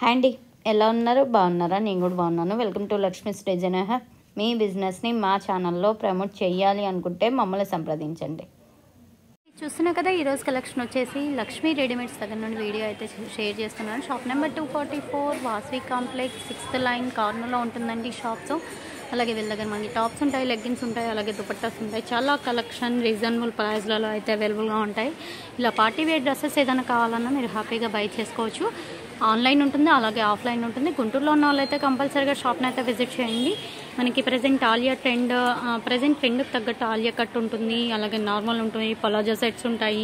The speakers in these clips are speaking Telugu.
హ్యాండీ ఎలా ఉన్నారు? బాగున్నారా? నేను కూడా బాగున్నాను. Welcome to Lakshmi's designer. మీ బిజినెస్ని మా ఛానల్లో ప్రమోట్ చేయాలి అనుకుంటే మమ్మల్ని సంప్రదించండి. చూస్తున్నా కదా, ఈరోజు కలెక్షన్ వచ్చేసి లక్ష్మీ రెడీమేడ్స్ దగ్గర నుండి వీడియో అయితే షేర్ చేస్తున్నాను. Shop number 244 Vasavi complex 6th line కార్నర్లో ఉంటుందండి షాప్స్. అలాగే వీళ్ళ దగ్గర మనకి టాప్స్ ఉంటాయి, లెగ్గిన్స్ ఉంటాయి, అలాగే దుపట్టాస్ ఉంటాయి. చాలా కలెక్షన్ రీజనబుల్ ప్రైస్లలో అయితే అవైలబుల్గా ఉంటాయి. ఇలా పార్టీ వేర్ డ్రెస్సెస్ ఏదైనా కావాలన్నా మీరు హ్యాపీగా బై చేసుకోవచ్చు. ఆన్లైన్ ఉంటుంది, అలాగే ఆఫ్లైన్ ఉంటుంది. గుంటూరులో ఉన్న వాళ్ళైతే కంపల్సరీగా షాప్ని అయితే విజిట్ చేయండి. మనకి ప్రజెంట్ ట్రెండ్కి తగ్గట్టు ఆలియా కట్ ఉంటుంది, అలాగే నార్మల్ ఉంటుంది, పలాజో సెట్స్ ఉంటాయి,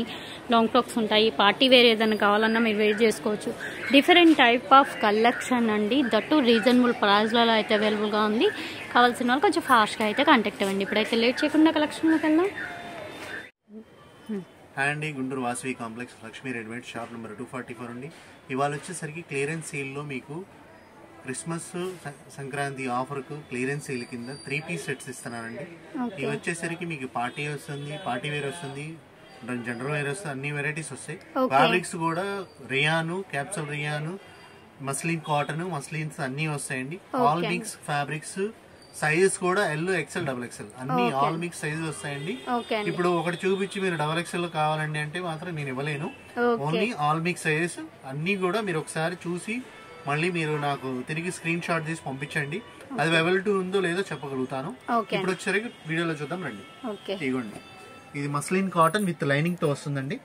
లాంగ్ ఫ్రాక్స్ ఉంటాయి. పార్టీ వేర్ ఏదైనా కావాలన్నా మీరు వెయిట్ చేసుకోవచ్చు. డిఫరెంట్ టైప్ ఆఫ్ కలెక్షన్ అండి, దట్టు రీజనబుల్ ప్రైస్లలో అయితే అవైలబుల్గా ఉంది. కావాల్సిన వాళ్ళు కొంచెం ఫాస్ట్గా అయితే కాంటాక్ట్ అవ్వండి. ఇప్పుడైతే లేట్ చేయకుండా కలెక్షన్లోకి వెళ్దాం. అండి Guntur Vasavi complex Lakshmi readymade shop number 244 అండి. ఇవాళ వచ్చేసరికి క్లియరెన్స్ సేల్లో మీకు క్రిస్మస్ సంక్రాంతి ఆఫర్కు క్లియరెన్స్ సేల్ కింద 3 పీస్ సెట్స్ ఇస్తున్నానండి. ఇవి వచ్చేసరికి మీకు పార్టీ వస్తుంది, పార్టీ వేర్ వస్తుంది, జనరల్ వేర్ వస్తుంది, అన్ని వెరైటీస్ వస్తాయి. ఫ్యాబ్రిక్స్ కూడా రియాను, క్యాప్సూల్ రియాను, మస్లిన్ కాటన్, మస్లిన్స్ అన్ని వస్తాయండి. ఆల్ మిక్స్ ఫ్యాబ్రిక్స్, సైజెస్ కూడా ఎల్, ఎక్సెల్, XXL అన్ని ఆల్ మిక్స్ సైజెస్ వస్తాయండి. ఇప్పుడు ఒకటి చూపించి మీరు XXL కావాలండి అంటే మాత్రం నేను ఇవ్వలేను. ఓన్లీ ఆల్ మిక్స్ సైజెస్ అన్ని కూడా మీరు ఒకసారి చూసి మళ్ళీ మీరు నాకు తిరిగి స్క్రీన్ షాట్ తీసి పంపించండి. అది అవైలబిలిటీ ఉందో లేదో చెప్పగలుగుతాను. ఇప్పుడు వచ్చేసరికి వీడియోలో చూద్దాం రండి. ఇదిగోండి, ఇది మస్లిన్ కాటన్ విత్ లైనింగ్ తో వస్తుందండి.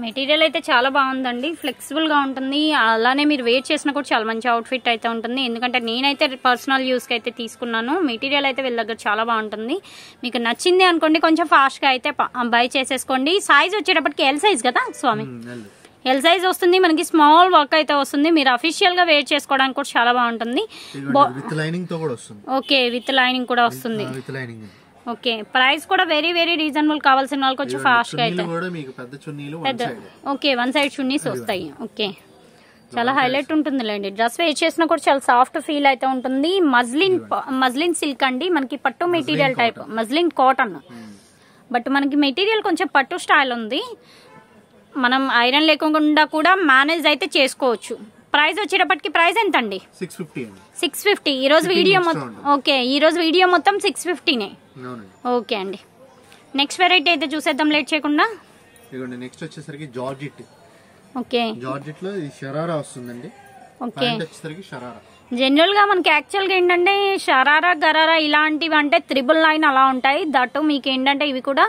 మెటీరియల్ అయితే చాలా బాగుందండి, ఫ్లెక్సిబుల్ గా ఉంటుంది. అలానే మీరు వేర్ చేసినా కూడా చాలా మంచి అవుట్ఫిట్ అయితే ఉంటుంది. ఎందుకంటే నేనైతే పర్సనల్ యూస్ కి అయితే తీసుకున్నాను. మెటీరియల్ అయితే వీళ్ళ దగ్గర చాలా బాగుంటుంది. మీకు నచ్చింది అనుకోండి, కొంచెం ఫాస్ట్ గా అయితే బై చేసేసుకోండి. సైజ్ వచ్చేటప్పటికి ఎల్ సైజ్ కదా స్వామి, ఎల్ సైజ్ వస్తుంది మనకి. స్మాల్ వర్క్ అయితే వస్తుంది. మీరు అఫీషియల్ గా వేర్ చేసుకోవడానికి కూడా చాలా బాగుంటుంది. ఓకే, విత్ లైనింగ్ కూడా వస్తుంది. ఓకే, ప్రైస్ కూడా వెరీ వెరీ రీజనబుల్. కావాల్సిన వాళ్ళకి వచ్చి ఫాస్ట్ గా అయితే పెద్ద ఓకే 1 సైడ్ చున్నీస్ వస్తాయి. ఓకే, చాలా హైలైట్ ఉంటుందిలేండి. డ్రెస్ వేర్ చేసినా కూడా చాలా సాఫ్ట్ ఫీల్ అయితే ఉంటుంది. మజ్లిన్ సిల్క్ అండి, మనకి పట్టు material type, muslin cotton. But మనకి మెటీరియల్ కొంచెం పట్టు స్టైల్ ఉంది. మనం ఐరన్ లేకుండా కూడా మేనేజ్ అయితే చేసుకోవచ్చు. ప్రైస్ వచ్చేటప్పటికి ప్రైస్ ఎంత అండి? 650. ఈ రోజు వీడియో మొత్తం ఓకే, ఈ రోజు వీడియో మొత్తం 650నే. ఓకే అండి, నెక్స్ట్ వెరైటీ అయితే చూసేద్దాం లేట్ చేయకుండా. నెక్స్ట్ వచ్చేసరికి జార్జెట్. ఓకే, జార్జెట్ లో షరారా వస్తుందండి. ఓకే, వచ్చేసరికి షరారా. జనరల్ గా మనకి యాక్చువల్ గా ఏంటంటే షరారా, గరారా ఇలాంటివి అంటే 999 అలా ఉంటాయి. దట్టు మీకు ఏంటంటే ఇవి కూడా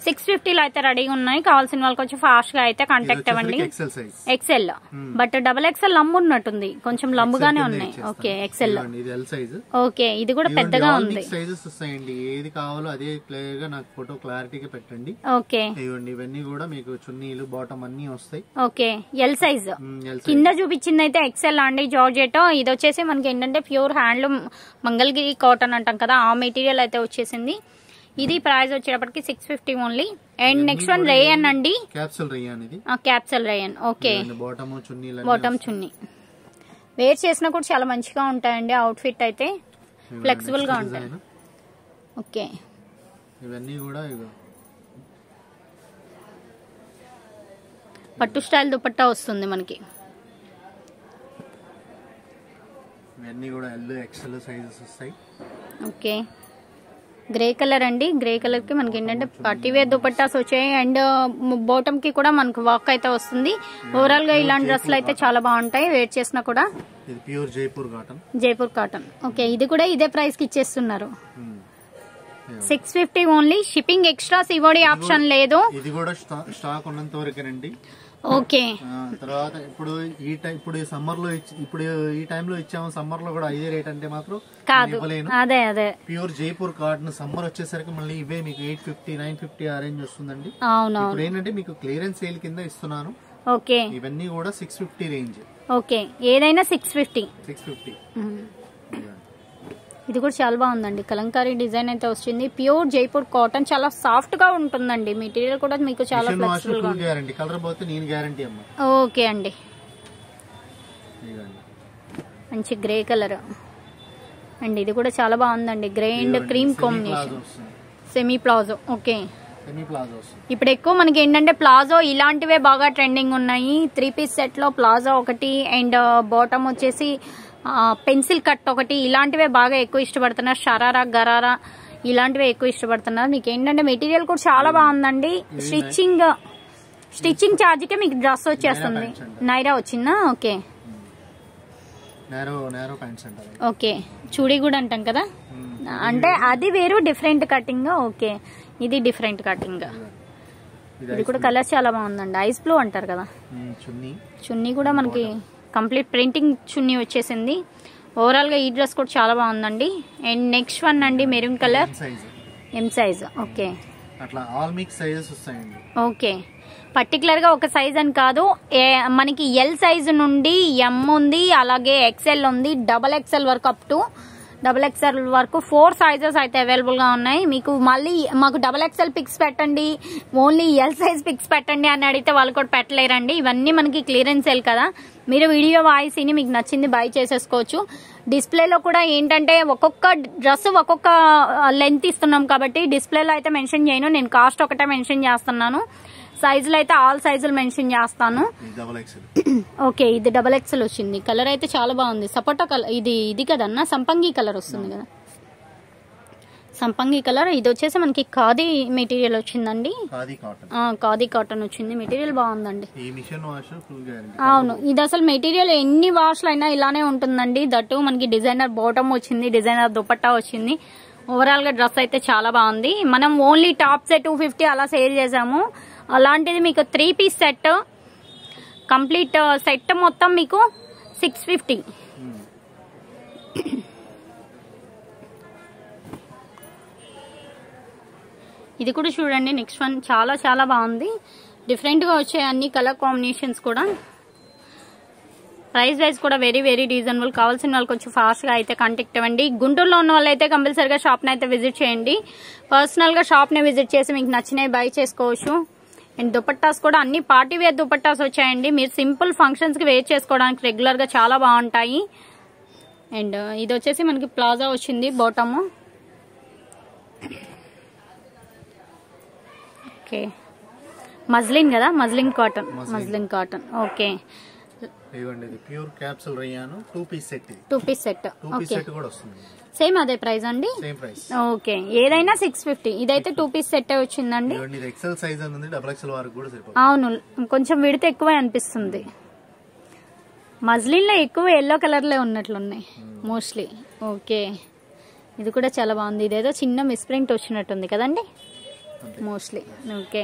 650లో అయితే రెడీగా ఉన్నాయి. కావాల్సిన వాళ్ళకి వచ్చి ఫాస్ట్ గా అయితే కాంటాక్ట్ అవ్వండి. ఎక్సెల్, బట్ XXL లంబు ఉన్నట్టుంది, కొంచెం లంబుగానే ఉన్నాయి. Okay, XL. ఓకే, ఇది కూడా పెద్దగా ఉంది. ఏది కావాలో అదే క్లియర్ గా నాకు ఫోటో క్లారిటీగా పెట్టండి. ఓకే, ఇవన్నీ కూడా మీకు చున్నీలు, బాటమ్ అన్ని వస్తాయి. Okay, L size. కింద చూపించింది అయితే ఎక్సెల్ అండి, జార్జెట్. ఇది వచ్చేసి మనకి ఏంటంటే ప్యూర్ హ్యాండ్లూమ్ మంగళగిరి కాటన్ అంటాం కదా, ఆ మెటీరియల్ అయితే వచ్చేసింది. ఇది ప్రైస్ వచ్చేటప్పటికి 650 only. And next one rayon అండి, క్యాప్సూల్ రేయన్. ఓకే, బాటమ్ చున్నీ వేర్ చేసినా కూడా చాలా మంచిగా ఉంటాయండి. అవుట్ఫిట్ అయితే ఫ్లెక్సిబుల్ గా ఉంటాయి. ఓకే, ఇవన్నీ కూడా పట్టు స్టైల్ దుపట్టా వస్తుంది మనకి. ఇవన్నీ కూడా ఎల్, XXL సైజెస్ వస్తాయి. ఓకే, గ్రే కలర్ అండి. గ్రే కలర్ కి మనకి ఏంటంటే పార్టీ వేర్ దుపట్టాస్ వచ్చాయి. అండ్ బాటమ్ కి కూడా మనకు వర్క్ అయితే వస్తుంది. ఓవరాల్ గా ఇలాంటి డ్రెస్లు అయితే చాలా బాగుంటాయి వేర్ చేసినా కూడా. Pure Jaipur cotton. ఓకే, ఇది కూడా ఇదే ప్రైస్ కి ఇచ్చేస్తున్నారు. 650 only. Shipping extra COD option లేదు. ఇది కూడా స్టాక్ ఉన్నంత వరకేనండి. ఓకే, తర్వాత ఇప్పుడు సమ్మర్ లో ఇప్పుడు ఈ టైంలో ఇచ్చాము. సమ్మర్ లో కూడా ఇదే రేట్ అంటే మాత్రం కాదు. అదే ప్యూర్ జైపూర్ కాటన్. సమ్మర్ వచ్చేసరికి మళ్ళీ ఇవే మీకు 850, 950 ఆ రేంజ్ వస్తుందండి. అవును, ఇప్పుడు ఏంటంటే మీకు క్లియరెన్స్ సేల్ కింద ఇస్తున్నాను. ఓకే, ఇవన్నీ కూడా 650 రేంజ్. ఓకే, ఏదైనా 650. ఇది కూడా చాలా బాగుందండి, కలంకారీ డిజైన్ అయితే వచ్చింది. ప్యూర్ జైపూర్ కాటన్, చాలా సాఫ్ట్ గా ఉంటుందండి. మెటీరియల్ కూడా మీకు చాలా ఫ్లెక్సిబుల్ గా ఉంటుంది. ఓకే అండి, మంచి గ్రే కలర్ అండ్ ఇది కూడా చాలా బాగుందండి. Grey and cream combination, semi palazzo. Okay, semi palazzo వస్తుంది. ఇప్పుడు ఎక్కువ మనకి ఏంటంటే ప్లాజో ఇలాంటివే బాగా ట్రెండింగ్ ఉన్నాయి. 3 పీస్ సెట్ లో ప్లాజో ఒకటి అండ్ బాటమ్ వచ్చేసి పెన్సిల్ కట్ ఒకటి, ఇలాంటివే బాగా ఎక్కువ ఇష్టపడుతున్నారు. షరారా గరారా ఇలాంటివే ఎక్కువ ఇష్టపడుతున్నారు. మీకు ఏంటంటే మెటీరియల్ కూడా చాలా బాగుందండి. స్టిచ్చింగ్ ఛార్జ్ కే మీకు డ్రెస్ వచ్చేస్తుంది. నైరా వచ్చిందా? ఓకే ఓకే చూడి కూడా అంటాం కదా, అంటే అది వేరు డిఫరెంట్ కటింగ్. ఓకే ఇది డిఫరెంట్ కటింగ్. ఇది కూడా కలర్ చాలా బాగుందండి. ఐస్ బ్లూ అంటారు కదా. చున్నీ కూడా మనకి కంప్లీట్ ప్రింటింగ్ చున్నీ వచ్చేసింది. ఓవరాల్ గా ఈ డ్రెస్ కూడా చాలా బాగుందండి. అండ్ నెక్స్ట్ వన్ అండి maroon colour, M size. Okay అట్లా ఆల్ మిక్స్ సైజెస్ వస్తాయండి. ఓకే పర్టికులర్ గా ఒక సైజ్ అని కాదు, మనకి ఎల్ సైజ్ నుండి ఎం ఉంది, అలాగే ఎక్స్ఎల్ ఉంది, XXL వరకు అప్ టు XXL వరకు 4 సైజెస్ అయితే అవైలబుల్ గా ఉన్నాయి. మీకు మళ్ళీ మాకు XXL పిక్స్ పెట్టండి, ఓన్లీ ఎల్ సైజ్ పిక్స్ పెట్టండి అని అడిగితే వాళ్ళు కూడా పెట్టలేరండి. ఇవన్నీ మనకి క్లియరెన్స్ సేల్ కదా, మీరు వీడియో వాయిస్ ని మీకు నచ్చింది బై చేసేసుకోవచ్చు. డిస్ప్లేలో కూడా ఏంటంటే ఒక్కొక్క డ్రెస్ ఒక్కొక్క లెంత్ ఇస్తున్నాం కాబట్టి డిస్ప్లేలో అయితే మెన్షన్ చేయను, నేను కాస్ట్ ఒకటే మెన్షన్ చేస్తున్నాను. సైజులు అయితే ఆల్ సైజులు మెన్షన్ చేస్తాను. ఓకే ఇది XXL వచ్చింది. కలర్ అయితే చాలా బాగుంది. సపోటా కలర్ ఇది కదన్నా, సంపంగి కలర్ వస్తుంది కదా, సంపంగి కలర్. ఇది వచ్చేసి మనకి ఖాదీ మెటీరియల్ వచ్చిందండి. ఖాదీ కాటన్ వచ్చింది. మెటీరియల్ బాగుందండి. అవును ఇది అసలు మెటీరియల్ ఎన్ని వాష్లు అయినా ఇలానే ఉంటుందండి. దట్టు మనకి డిజైనర్ బాటమ్ వచ్చింది, డిజైనర్ దుపట్టా వచ్చింది. ఓవరాల్ గా డ్రెస్ అయితే చాలా బాగుంది. మనం ఓన్లీ టాప్స్ 250 అలా సేల్ చేసాము. అలాంటిది మీకు 3 పీస్ సెట్, కంప్లీట్ సెట్ మొత్తం మీకు 650. ఇది కూడా చూడండి. నెక్స్ట్ వన్ చాలా చాలా బాగుంది. డిఫరెంట్ గా వచ్చాయి అన్ని కలర్ కాంబినేషన్స్ కూడా. ప్రైస్ వైజ్ కూడా వెరీ వెరీ రీజనబుల్. కావాల్సిన వాళ్ళు కొంచెం ఫాస్ట్ గా అయితే కాంటాక్ట్ అవ్వండి. గుంటూరులో ఉన్న వాళ్ళు అయితే కంపల్సరిగా షాప్ ని అయితే విజిట్ చేయండి. పర్సనల్ గా షాప్ ని విజిట్ చేసి మీకు నచ్చినవి బై చేసుకోవచ్చు. అండ్ దుపట్టాస్ కూడా అన్ని పార్టీ వేర్ దుపట్టాస్ వచ్చాయండి. మీరు సింపుల్ ఫంక్షన్స్ కి వేర్ చేసుకోవడానికి రెగ్యులర్ గా చాలా బాగుంటాయి. అండ్ ఇది వచ్చేసి మనకి ప్లాజా వచ్చింది బాటమ్. ఓకే మజ్లిన్ కదా, muslin cotton. Okay pure capsule rayon 2 piece set. 2 piece set. Okay కూడా వస్తుంది. సేమ్ అదే ప్రైస్ అండి. ఓకే ఏదైనా 650. ఇదైతే 2 పీస్ సెట్ వచ్చిందండి. ఎక్సెల్ సైజ్ ఉంది, XXL వరకు కూడా సరిపోతుంది. అవును కొంచెం విడితే ఎక్కువ అనిపిస్తుంది. మజ్లిన్ లో ఎక్కువ ఎల్లో కలర్ లో ఉన్నట్లున్నాయి మోస్ట్లీ. ఓకే ఇది కూడా చాలా బాగుంది. ఇదేదో చిన్న మిస్ప్రింట్ వచ్చినట్టుంది కదండి మోస్ట్లీ. ఓకే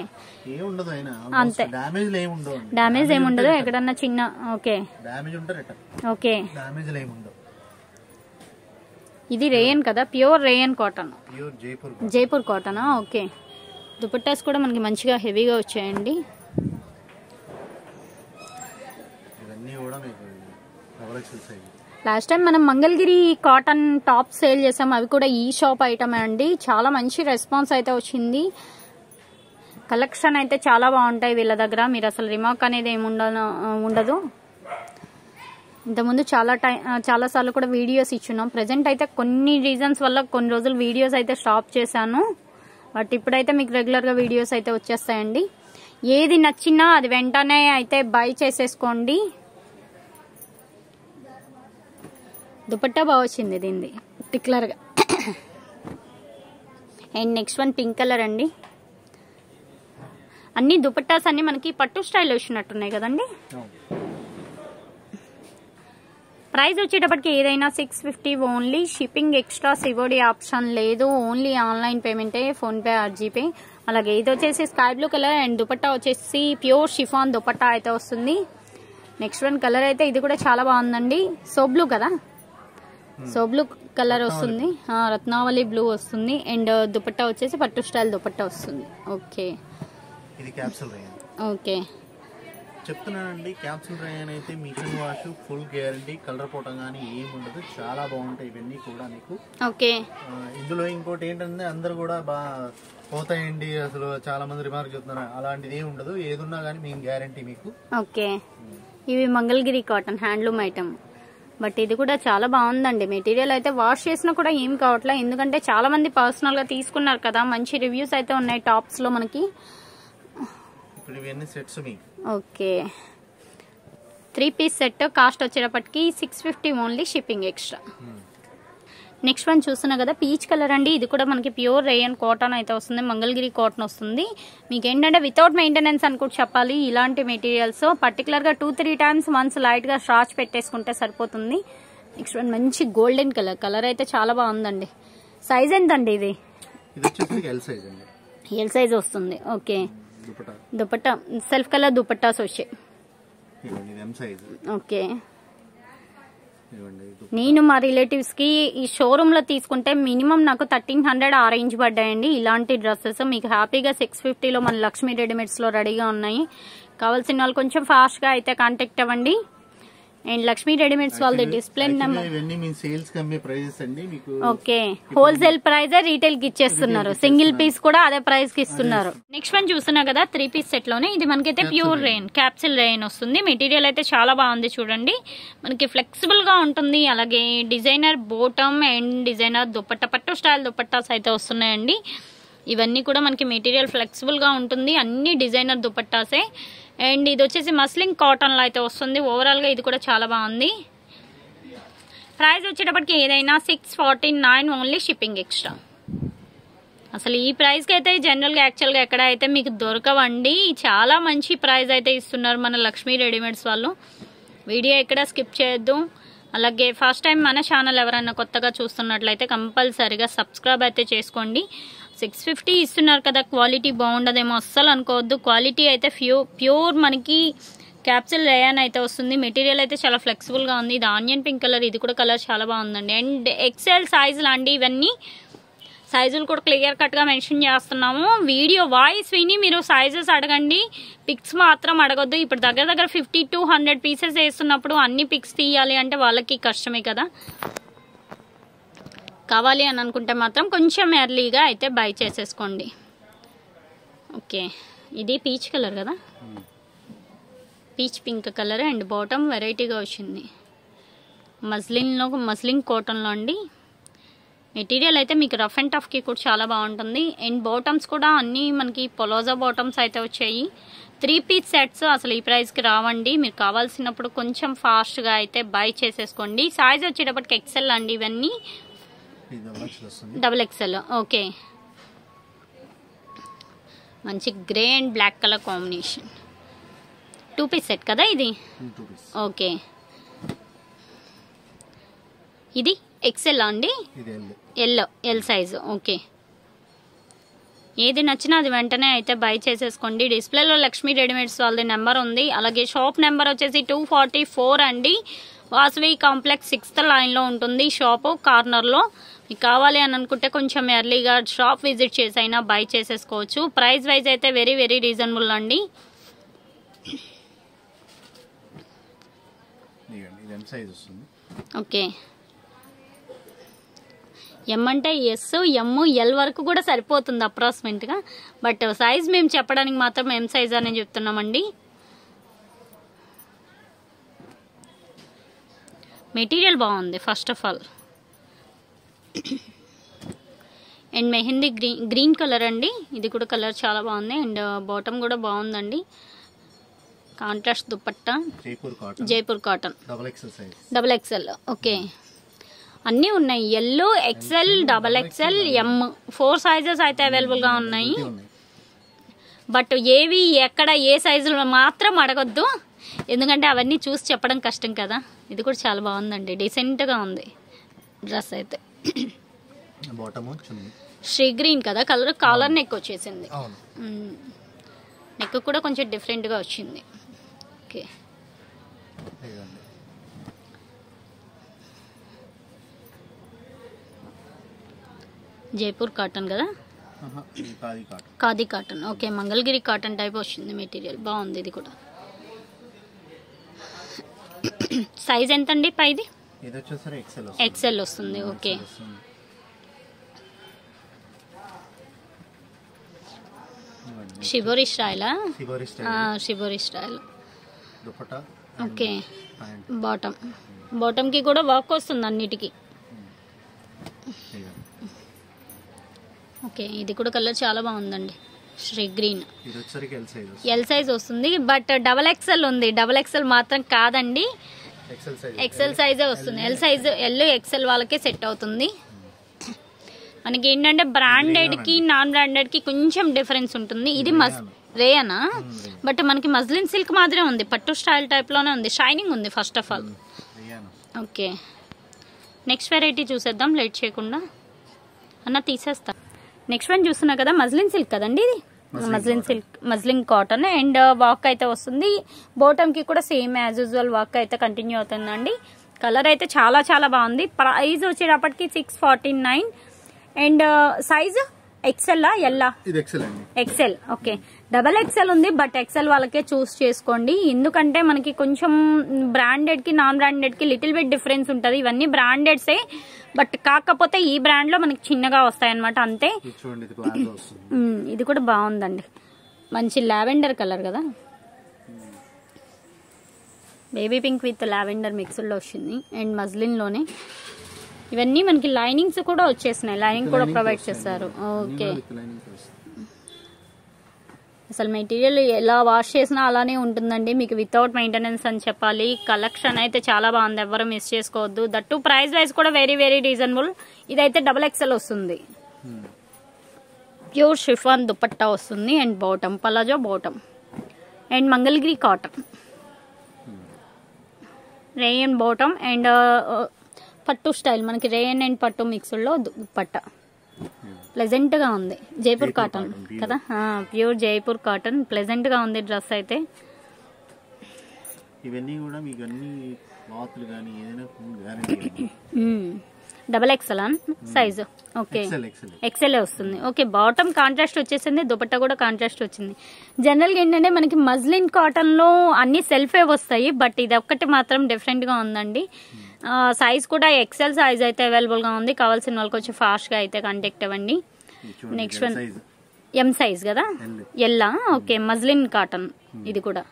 అంతే, డామేజ్ ఏముండదు ఎక్కడన్నా చిన్న. ఓకే ఓకే ఇది రేయన్ కదా, pure rayon cotton, Jaipur cotton. Okay dupattas కూడా మనకి మంచిగా హెవీగా వచ్చాయండి. లాస్ట్ టైం మనం మంగళగిరి కాటన్ టాప్ సేల్ చేసాం, అవి కూడా ఈ షాప్ ఐటమే అండి. చాలా మంచి రెస్పాన్స్ అయితే వచ్చింది. కలెక్షన్ అయితే చాలా బాగుంటాయి వీళ్ళ దగ్గర. మీరు అసలు రిమార్క్ అనేది ఏమి ఉండదు. ఇంతకుముందు చాలా సార్లు కూడా వీడియోస్ ఇచ్చున్నాం. ప్రెసెంట్ అయితే కొన్ని రీజన్స్ వల్ల కొన్ని రోజులు వీడియోస్ అయితే స్టాప్ చేశాను. బట్ ఇప్పుడైతే మీకు రెగ్యులర్ గా వీడియోస్ అయితే వచ్చేస్తాయండి. ఏది నచ్చినా అది వెంటనే అయితే బై చేసేసుకోండి. దుపట్టా బాగా వచ్చింది దీనిది పర్టికులర్ గా. And next one pink colour అండి. అన్ని దుపట్టాస్ అన్ని మనకి పట్టు స్టైల్ వచ్చినట్టున్నాయి కదండి. ప్రైస్ వచ్చేటప్పటికి ఏదైనా 650 only. Shipping extra COD option లేదు, ఓన్లీ ఆన్లైన్ పేమెంటే, ఫోన్ పే ఆర్ జీపే. అలాగే ఇది వచ్చేసి sky blue colour and dupatta వచ్చేసి ప్యూర్ షిఫాన్ దుపట్టా అయితే వస్తుంది. నెక్స్ట్ వన్ కలర్ అయితే ఇది కూడా చాలా బాగుందండి. సో బ్లూ కదా, సో బ్లూ కలర్ వస్తుంది, రత్నావళి బ్లూ వస్తుంది. అండ్ దుపట్టా వచ్చేసి పట్టు స్టైల్ దుపట్టా వస్తుంది. ఓకే ఇది క్యాప్సూల్ రేయన్. ఓకే చెప్తున్నానండి, క్యాప్సూల్ రేయన్ అయితే machine wash, full guarantee, colour పోవటం కానీ ఏమి ఉండదు. చాలా బాగుంటాయి ఇవన్నీ కూడా మీకు. ఓకే ఇందులో ఇంకోటి ఏంటంటే అందరు కూడా బాగా పోతాయండి, అసలు చాలా మంది రిమార్క్ చెప్తున్నారు, అలాంటిది ఏమి ఉండదు. ఏదున్నా కానీ మేము గ్యారంటీ మీకు. ఓకే ఇవి Mangalagiri cotton handloom item. But ఇది కూడా చాలా బాగుందండి. మెటీరియల్ అయితే వాష్ చేసినా కూడా ఏం కావట్లే, ఎందుకంటే చాలా మంది పర్సనల్ గా తీసుకున్నారు కదా, మంచి రివ్యూస్ అయితే ఉన్నాయి టాప్స్ లో మనకి. ఓకే 3 పీస్ సెట్ కాస్ట్ వచ్చేటప్పటికి 650 only, shipping extra. Next one చూస్తున్నా కదా, పీచ్ కలర్ అండి. ఇది కూడా మనకి ప్యూర్ రేయన్ కాటన్ అయితే వస్తుంది, మంగళగిరి కాటన్ వస్తుంది. మీకు ఏంటంటే వితౌట్ మెయింటెనెన్స్ అని కూడా చెప్పాలి. ఇలాంటి మెటీరియల్స్ పర్టికులర్ గా 2-3 టైమ్స్ వన్స్ లైట్ గా స్ట్రాచ్ పెట్టేసుకుంటే సరిపోతుంది. నెక్స్ట్ వన్ మంచి గోల్డెన్ కలర్, కలర్ అయితే చాలా బాగుందండి. సైజ్ ఎంతండి ఇది? ఎల్ సైజ్ వస్తుంది. Okay dupatta self colour dupattas వచ్చాయి. ఓకే నేను మా రిలేటివ్స్ కి ఈ షోరూమ్ లో తీసుకుంటే మినిమం నాకు 1300 ఆ రేంజ్ పడ్డాయండి. ఇలాంటి డ్రెస్సెస్ మీకు హ్యాపీగా 650లో మన లక్ష్మీ రెడీమేడ్స్ లో రెడీగా ఉన్నాయి. కావాల్సిన వాళ్ళు కొంచెం ఫాస్ట్ గా అయితే కాంటాక్ట్ అవ్వండి. అండ్ లక్ష్మీ రెడీమేడ్స్ వాళ్ళది display number. Okay wholesale praise retail కి ఇచ్చేస్తున్నారు, సింగిల్ పీస్ కూడా అదే ప్రైస్ కి ఇస్తున్నారు. నెక్స్ట్ వన్ చూస్తున్నా కదా, 3 పీస్ సెట్ లోనే ఇది మనకైతే ప్యూర్ రెయిన్ క్యాప్సిల్ రెయిన్ వస్తుంది. మెటీరియల్ అయితే చాలా బాగుంది చూడండి, మనకి ఫ్లెక్సిబుల్ గా ఉంటుంది. అలాగే designer bottom and designer dupatta, పట్టు స్టైల్ దుపట్టాస్ అయితే వస్తున్నాయండి. ఇవన్నీ కూడా మనకి మెటీరియల్ ఫ్లెక్సిబుల్ గా ఉంటుంది, అన్ని డిజైనర్ దుపట్టాసే. అండ్ ఇది వచ్చేసి మస్లిన్ కాటన్ లో అయితే వస్తుంది. ఓవరాల్ గా ఇది కూడా చాలా బాగుంది. ప్రైస్ వచ్చేటప్పటికి ఏదైనా 649 ఓన్లీ, షిప్పింగ్ ఎక్స్ట్రా. అసలు ఈ ప్రైస్ కి అయితే జనరల్ గా యాక్చువల్ గా ఎక్కడ అయితే మీకు దొరకవండి. చాలా మంచి ప్రైస్ అయితే ఇస్తున్నారు మన లక్ష్మీ రెడీమేడ్స్ వాళ్ళు. వీడియో ఎక్కడ స్కిప్ చేయొద్దు. అలాగే ఫస్ట్ టైం మన ఛానల్ ఎవరైనా కొత్తగా చూస్తున్నట్లయితే కంపల్సరీగా సబ్స్క్రైబ్ అయితే చేసుకోండి. 650 ఇస్తున్నారు కదా, క్వాలిటీ బాగుండదేమో అస్సలు అనుకోవద్దు. క్వాలిటీ అయితే ప్యూర్ మనకి క్యాప్సిల్ రేయాన్ అయితే వస్తుంది. మెటీరియల్ అయితే చాలా ఫ్లెక్సిబుల్ గా ఉంది. ఇది ఆనియన్ పింక్ కలర్, ఇది కూడా కలర్ చాలా బాగుందండి. అండ్ ఎక్సెల్ సైజ్ లాంటి ఇవన్నీ సైజులు కూడా క్లియర్ కట్ గా మెన్షన్ చేస్తున్నాము. వీడియో వాయిస్ విని మీరు సైజెస్ అడగండి, పిక్స్ మాత్రం అడగొద్దు. ఇప్పుడు దగ్గర దగ్గర 50 to 100 పీసెస్ వేస్తున్నప్పుడు అన్ని పిక్స్ తీయాలి అంటే వాళ్ళకి కష్టమే కదా. కావాలి అని అనుకుంటే మాత్రం కొంచెం ఎర్లీగా అయితే బై చేసేసుకోండి. ఓకే ఇది పీచ్ కలర్ కదా, peach pink colour and bottom వెరైటీగా వచ్చింది. మస్లిన్ కాటన్లో అండి. మెటీరియల్ అయితే మీకు రఫ్ అండ్ టఫ్కి కూడా చాలా బాగుంటుంది. అండ్ బాటమ్స్ కూడా అన్నీ మనకి పొలోజా బాటమ్స్ అయితే వచ్చాయి. 3 పీస్ సెట్స్ అసలు ఈ ప్రైస్కి రావండి. మీరు కావాల్సినప్పుడు కొంచెం ఫాస్ట్గా అయితే బై చేసేసుకోండి. సైజ్ వచ్చేటప్పటికి ఎక్సెల్ అండి, ఇవన్నీ డబుల్ ఎక్సెల్. ఓకే మంచి grey and black colour combination. 2 piece set కదా ఇది. ఓకే ఇది ఎక్సెల్ అండి, ఎల్ సైజు. ఓకే ఏది నచ్చినా అది వెంటనే అయితే బై చేసేసుకోండి. డిస్ప్లేలో లక్ష్మీ రెడీమేడ్స్ వాళ్ళది నెంబర్ ఉంది. అలాగే షాప్ నెంబర్ వచ్చేసి 244 అండి. వాసవి కాంప్లెక్స్ 6th లైన్లో ఉంటుంది షాపు, కార్నర్లో. మీకు కావాలి అని అనుకుంటే కొంచెం ఎర్లీగా షాప్ విజిట్ చేసి అయినా బై చేసేసుకోవచ్చు. ప్రైస్ వైజ్ అయితే వెరీ వెరీ రీజనబుల్ అండి. ఓకే ఎం అంటే ఎస్, ఎమ్, ఎల్ వరకు కూడా సరిపోతుంది అప్రాక్సిమేట్గా. బట్ సైజ్ మేము చెప్పడానికి మాత్రం ఎం సైజ్ అనే చెప్తున్నామండి. మెటీరియల్ బాగుంది first of all. And mehndi green colour అండి, ఇది కూడా కలర్ చాలా బాగుంది. అండ్ బాటమ్ కూడా బాగుందండి. Contrast dupatta, Jaipur cotton, double XL. Okay అన్నీ ఉన్నాయి, L, XL, double XL, M, 4 sizes అయితే అవైలబుల్గా ఉన్నాయి. బట్ ఏవి ఎక్కడ ఏ సైజులో మాత్రం అడగొద్దు, ఎందుకంటే అవన్నీ చూసి చెప్పడం కష్టం కదా. ఇది కూడా చాలా బాగుందండి, డీసెంట్గా ఉంది డ్రెస్ అయితే. శ్రీ గ్రీన్ కదా కలర్, కాలర్ నెక్ వచ్చేసింది. నెక్ కూడా కొంచెం డిఫరెంట్గా వచ్చింది. ఓకే జైపూర్ కాటన్ కదా, khadi cotton. Okay Mangalagiri cotton type వచ్చింది మెటీరియల్, బాగుంది. ఇది కూడా సైజ్ ఎంత అండి పైది? ఎక్సెల్ వస్తుంది. ఓకే షిబోరి స్టైలా? Shibori style. ఓకే బాటమ్ కి కూడా వర్క్ వస్తుంది అన్నిటికీ. ఓకే ఇది కూడా కలర్ చాలా బాగుందండి, శ్రీ గ్రీన్. ఎల్ సైజ్ వస్తుంది, బట్ డబల్ ఎక్స్ఎల్ ఉంది. డబల్ ఎక్స్ఎల్ మాత్రం కాదండి, ఎక్స్ఎల్ సైజే వస్తుంది. ఎల్ సైజ్, ఎల్ ఎక్స్ఎల్ వాళ్ళకే సెట్ అవుతుంది. మనకి ఏంటంటే బ్రాండెడ్ కి నాన్ బ్రాండెడ్ కి కొంచెం డిఫరెన్స్ ఉంటుంది. ఇది రేయనా, బట్ మనకి మజ్లిన్ సిల్క్ మాదిరే ఉంది, పట్టు స్టైల్ టైప్ లోనే ఉంది, షైనింగ్ ఉంది first of all. Okay next variety చూసేద్దాం లేట్ చేయకుండా. అన్న తీసేస్తా. నెక్స్ట్ వన్ చూస్తున్నా కదా, మజ్లిన్ సిల్క్ కదండి ఇది. Muslin silk, muslin cotton and walk అయితే వస్తుంది. బాటమ్ కి కూడా సేమ్ యాజ్ యూజువల్ వాక్ అయితే కంటిన్యూ అవుతుందండి. కలర్ అయితే చాలా చాలా బాగుంది. ప్రైస్ వచ్చేటప్పటికి 649 and size XL Ella? XL. Okay double XL ఉంది, బట్ ఎక్సెల్ వాళ్ళకే చూస్ చేసుకోండి. ఎందుకంటే మనకి కొంచెం బ్రాండెడ్ కి నాన్ బ్రాండెడ్ కి లిటిల్ బిట్ డిఫరెన్స్ ఉంటుంది. ఇవన్నీ బ్రాండెడ్సే, బట్ కాకపోతే ఈ బ్రాండ్ లో మనకి చిన్నగా వస్తాయి అనమాట అంతే. ఇది కూడా బాగుందండి, మంచి లావెండర్ కలర్ కదా, baby pink with lavender mixed లో వచ్చింది అండ్ మజ్లిన్ లోనే. ఇవన్నీ మనకి లైనింగ్స్ కూడా వచ్చేసినాయి, లైనింగ్ కూడా ప్రొవైడ్ చేస్తారు. ఓకే అసలు మెటీరియల్ ఎలా వాష్ చేసినా అలానే ఉంటుందండి, మీకు వితౌట్ మెయింటెనెన్స్ అని చెప్పాలి. కలెక్షన్ అయితే చాలా బాగుంది, ఎవరు మిస్ చేసుకోవద్దు. దట్టు ప్రైస్ వైజ్ కూడా వెరీ వెరీ రీజనబుల్. ఇదైతే డబల్ ఎక్స్ఎల్ వస్తుంది, ప్యూర్ షిఫాన్ దుపట్టా వస్తుంది and bottom palazzo bottom and Mangalagiri cotton rayon bottom and పట్టు స్టైల్, మనకి రేయన్ అండ్ పట్టు మిక్స్డ్ లో దుపట్టా ప్లెజెంట్ గా ఉంది. జైపూర్ కాటన్ కదా, ప్యూర్ జైపూర్ కాటన్, ప్లెజెంట్ గా ఉంది డ్రెస్ అయితే. ఇవన్నీ కూడా మీకు అన్ని క్లాత్లు గాని ఏదైనా guarantee. Double XL size. Okay XL వస్తుంది. ఓకే బాటమ్ కాంట్రాస్ట్ వచ్చేసింది, దుపట్టా కూడా కాంట్రాస్ట్ వచ్చింది. జనరల్ గా ఏంటంటే మనకి మజ్లిన్ కాటన్ లో అన్ని సెల్ఫే వస్తాయి, బట్ ఇది ఒక్కటి మాత్రం డిఫరెంట్ గా ఉందండి. సైజ్ కూడా ఎక్స్ఎల్ సైజ్ అయితే అవైలబుల్ గా ఉంది. కావాల్సిన వాళ్ళకి వచ్చి ఫాస్ట్ గా అయితే కాంటాక్ట్ అవ్వండి. నెక్స్ట్ వన్ ఎం సైజ్ కదా, ఎల్లా. ఓకే మజ్లిన్ కాటన్ ఇది కూడా.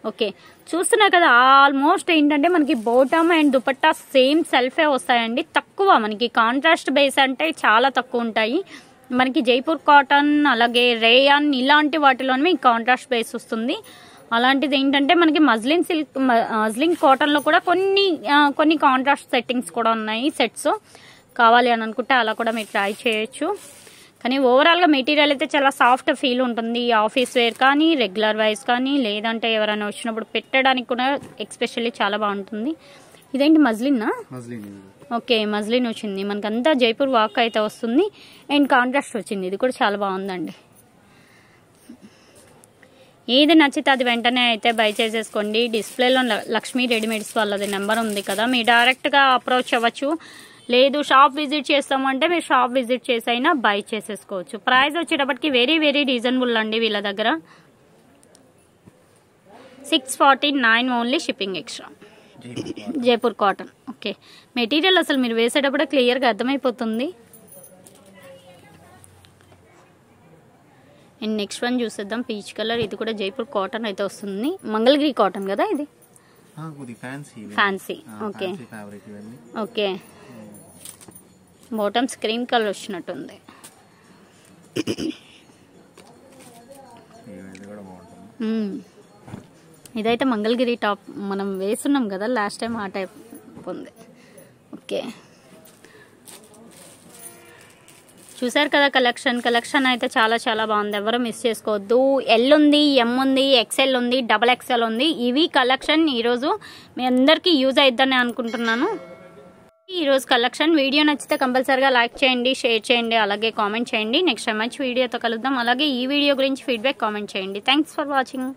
ఓకే చూస్తున్నా కదా, ఆల్మోస్ట్ ఏంటంటే మనకి బాటమ్ అండ్ దుపట్టా సేమ్ సెల్ఫే వస్తాయండి. తక్కువ మనకి కాంట్రాస్ట్ బేస్ అంటే చాలా తక్కువ ఉంటాయి. మనకి జైపూర్ కాటన్ అలాగే రేయాన్ ఇలాంటి వాటిలోనే కాంట్రాస్ట్ బేస్ వస్తుంది. అలాంటిది ఏంటంటే మనకి మజ్లిన్ సిల్క్, మజ్లిన్ కాటన్ లో కూడా కొన్ని కాంట్రాస్ట్ సెట్టింగ్స్ కూడా ఉన్నాయి. సెట్స్ కావాలి అని అనుకుంటే అలా కూడా మీరు ట్రై చేయొచ్చు. కానీ ఓవరాల్ గా మెటీరియల్ అయితే చాలా సాఫ్ట్ ఫీల్ ఉంటుంది. ఆఫీస్ వేర్ కానీ, రెగ్యులర్ వైజ్ కానీ, లేదంటే ఎవరైనా వచ్చినప్పుడు పెట్టడానికి కూడా ఎక్స్పెషల్లీ చాలా బాగుంటుంది. ఇదేంటి మజ్లిన్నా? ఓకే మజ్లిన్ వచ్చింది, మనకంతా జైపూర్ వాక్ అయితే వస్తుంది అండ్ కాంట్రాస్ట్ వచ్చింది. ఇది కూడా చాలా బాగుందండి. ఏది నచ్చితే అది వెంటనే అయితే బై చేసేసుకోండి. డిస్ప్లేలో లక్ష్మీ రెడీమేడ్స్ వాళ్ళది నెంబర్ ఉంది కదా, మీరు డైరెక్ట్గా అప్రోచ్ అవ్వచ్చు. లేదు షాప్ విజిట్ చేస్తామంటే మీరు షాప్ విజిట్ చేసి అయినా బై చేసేసుకోవచ్చు. ప్రైస్ వచ్చేటప్పటికి వెరీ వెరీ రీజనబుల్ అండి వీళ్ళ దగ్గర. 649 only, shipping extra. Jaipur cotton. Okay material అసలు మీరు వేసేటప్పుడే క్లియర్గా అర్థమైపోతుంది. అండ్ నెక్స్ట్ వన్ చూసేద్దాం, పీచ్ కలర్. ఇది కూడా జైపూర్ కాటన్ అయితే వస్తుంది, మంగళగిరి కాటన్ కదా ఇది, fancy. Okay okay bottoms cream colour వచ్చినట్టుంది. ఇదైతే మంగళగిరి టాప్ మనం వేస్తున్నాం కదా లాస్ట్ టైం, ఆ టైప్ ఉంది. ఓకే చూసారు కదా కలెక్షన్ అయితే చాలా చాలా బాగుంది, ఎవరు మిస్ చేసుకోవద్దు. ఎల్ ఉంది, ఎం ఉంది, ఎక్స్ఎల్ ఉంది, డబల్ ఎక్స్ఎల్ ఉంది. ఇవి కలెక్షన్ ఈరోజు మీ అందరికీ యూజ్ అయిద్దని అనుకుంటున్నాను. ఈరోజు కలెక్షన్ వీడియో నచ్చితే కంపల్సరీగా లైక్ చేయండి, షేర్ చేయండి, అలాగే కామెంట్ చేయండి. నెక్స్ట్ టైం మంచి వీడియోతో కలుద్దాం. అలాగే ఈ వీడియో గురించి ఫీడ్బ్యాక్ కామెంట్ చేయండి. Thanks for watching.